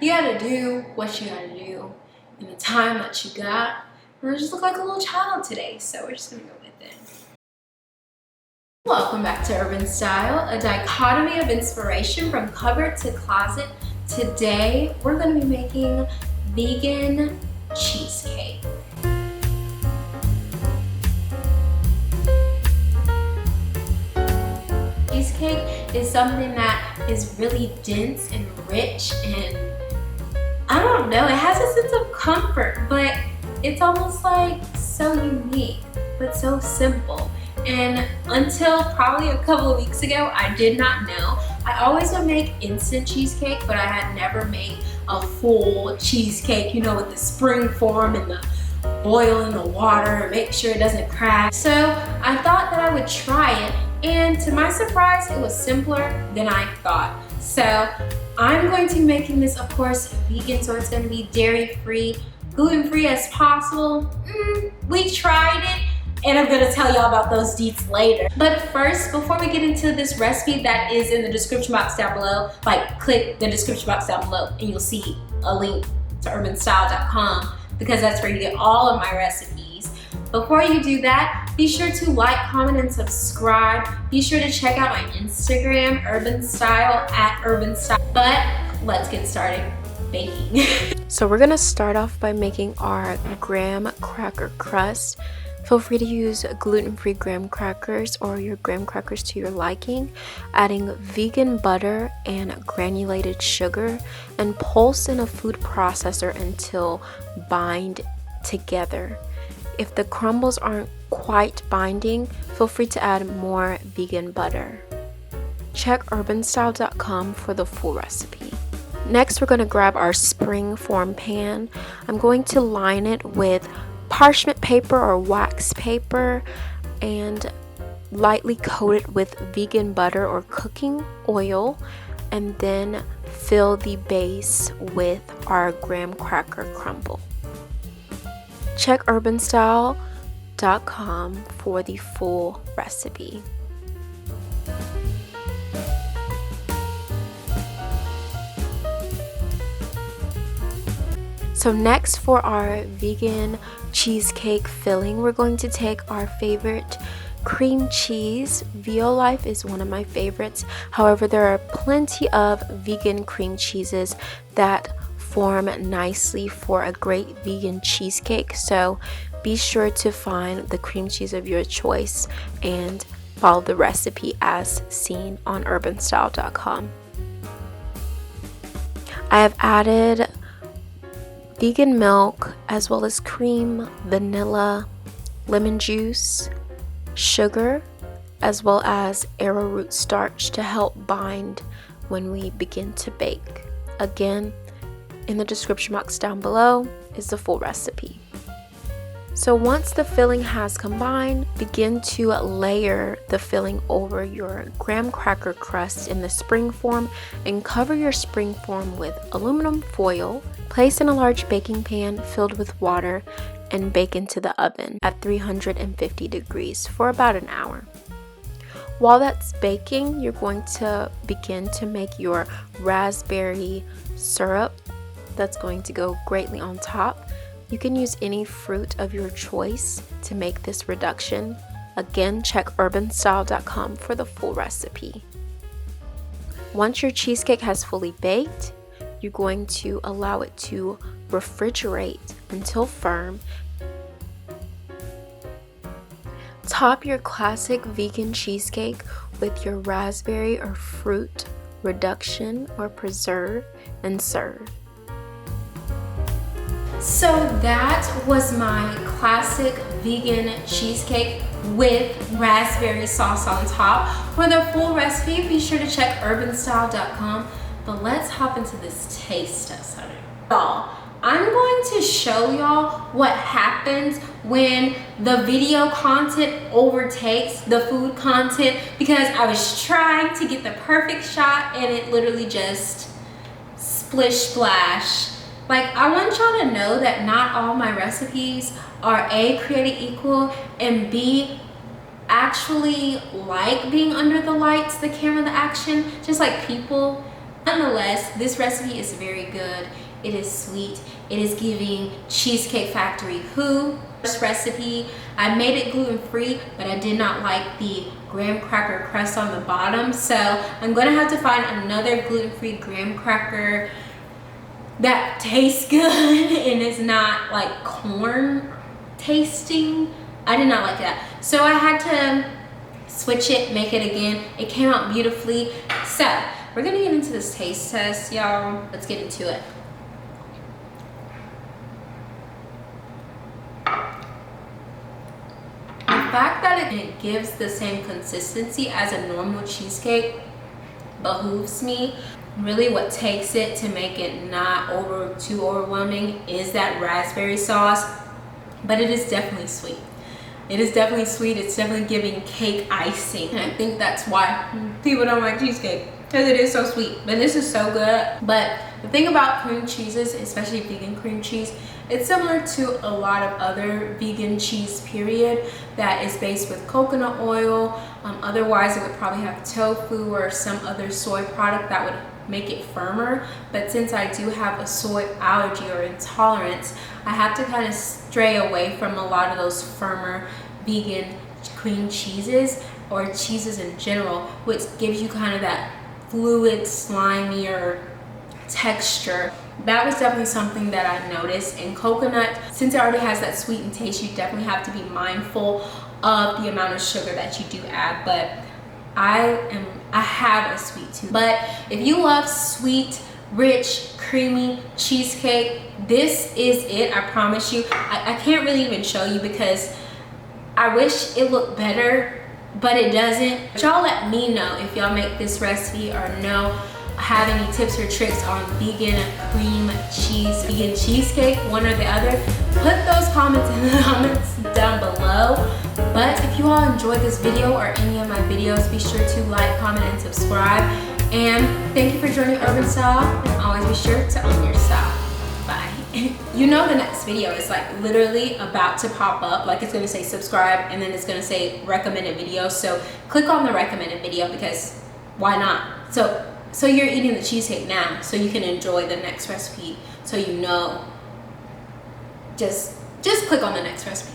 You gotta do what you gotta do in the time that you got. And I just look like a little child today, so we're just gonna go with it. Welcome back to Herbenstyle, a dichotomy of inspiration from cupboard to closet. Today, we're gonna be making vegan cheesecake. Cheesecake is something that is really dense and rich, and I don't know, it has a sense of comfort, but it's almost like so unique, but so simple. And until probably a couple of weeks ago, I did not know. I always would make instant cheesecake, but I had never made a full cheesecake, you know, with the spring form and the boiling the water and make sure it doesn't crack. So I thought that I would try it, and to my surprise, it was simpler than I thought. So I'm going to be making this, of course, vegan, so it's gonna be dairy-free, gluten-free as possible. We tried it, and I'm gonna tell y'all about those deets later. But first, before we get into this recipe that is in the description box down below, like click the description box down below and you'll see a link to Herbenstyle.com, because that's where you get all of my recipes. Before you do that, be sure to like, comment, and subscribe. Be sure to check out my Instagram, Herbnstyle, @Herbenstyle. But let's get started baking. So we're gonna start off by making our graham cracker crust. Feel free to use gluten-free graham crackers or your graham crackers to your liking, adding vegan butter and granulated sugar, and pulse in a food processor until bind together. If the crumbles aren't quite binding, feel free to add more vegan butter. Check Herbenstyle.com for the full recipe. Next, we're going to grab our spring form pan. I'm going to line it with parchment paper or wax paper and lightly coat it with vegan butter or cooking oil, and then fill the base with our graham cracker crumble. Check Herbenstyle.com for the full recipe. So next, for our vegan cheesecake filling, we're going to take our favorite cream cheese. Violife is one of my favorites. However, there are plenty of vegan cream cheeses that form nicely for a great vegan cheesecake. So be sure to find the cream cheese of your choice and follow the recipe as seen on Herbenstyle.com. I have added vegan milk as well as cream, vanilla, lemon juice, sugar, as well as arrowroot starch to help bind when we begin to bake. Again, in the description box down below is the full recipe. So once the filling has combined, begin to layer the filling over your graham cracker crust in the spring form and cover your spring form with aluminum foil. Place in a large baking pan filled with water and bake into the oven at 350 degrees for about an hour. While that's baking, you're going to begin to make your raspberry syrup that's going to go greatly on top. You can use any fruit of your choice to make this reduction. Again, check Herbenstyle.com for the full recipe. Once your cheesecake has fully baked, you're going to allow it to refrigerate until firm. Top your classic vegan cheesecake with your raspberry or fruit reduction or preserve and serve. So that was my classic vegan cheesecake with raspberry sauce on top. For the full recipe, be sure to check Herbenstyle.com. But let's hop into this taste test. Y'all, I'm going to show y'all what happens when the video content overtakes the food content, because I was trying to get the perfect shot and it literally just splish splash. Like, I want y'all to know that not all my recipes are A, created equal, and B, actually like being under the lights, the camera, the action. Just like people Nonetheless, this recipe is very good. It is sweet. It is giving Cheesecake Factory who. First recipe, I made it gluten-free, but I did not like the graham cracker crust on the bottom, so I'm gonna have to find another gluten-free graham cracker that tastes good and is not like corn tasting. I did not like that, so I had to switch it, make it again. It came out beautifully. So we're gonna get into this taste test, y'all. Let's get into it. The fact that it gives the same consistency as a normal cheesecake behooves me. Really what takes it to make it not too overwhelming is that raspberry sauce, but it is definitely sweet. It is definitely sweet. It's definitely giving cake icing, and I think that's why people don't like cheesecake, because it is so sweet. But this is so good. But the thing about cream cheeses, especially vegan cream cheese, it's similar to a lot of other vegan cheese period that is based with coconut oil. Otherwise it would probably have tofu or some other soy product that would make it firmer. But since I do have a soy allergy or intolerance, I have to kind of stray away from a lot of those firmer vegan cream cheeses or cheeses in general, which gives you kind of that fluid, slimier texture. That was definitely something that I noticed. And coconut, since it already has that sweetened taste, you definitely have to be mindful of the amount of sugar that you do add. But I have a sweet tooth. But if you love sweet, rich, creamy cheesecake, this is it. I promise you. I can't really even show you because I wish it looked better, but it doesn't. But y'all let me know if y'all make this recipe or have any tips or tricks on vegan cream cheese, vegan cheesecake, one or the other. Put those comments in the comments down below. But if you all enjoyed this video or any of my videos, be sure to like, comment, and subscribe. And thank you for joining Herbenstyle, and always be sure to own your style. Bye. You know the next video is like literally about to pop up. Like it's gonna say subscribe and then it's gonna say recommended video. So click on the recommended video because why not? So you're eating the cheesecake now, so you can enjoy the next recipe. So you know, just click on the next recipe.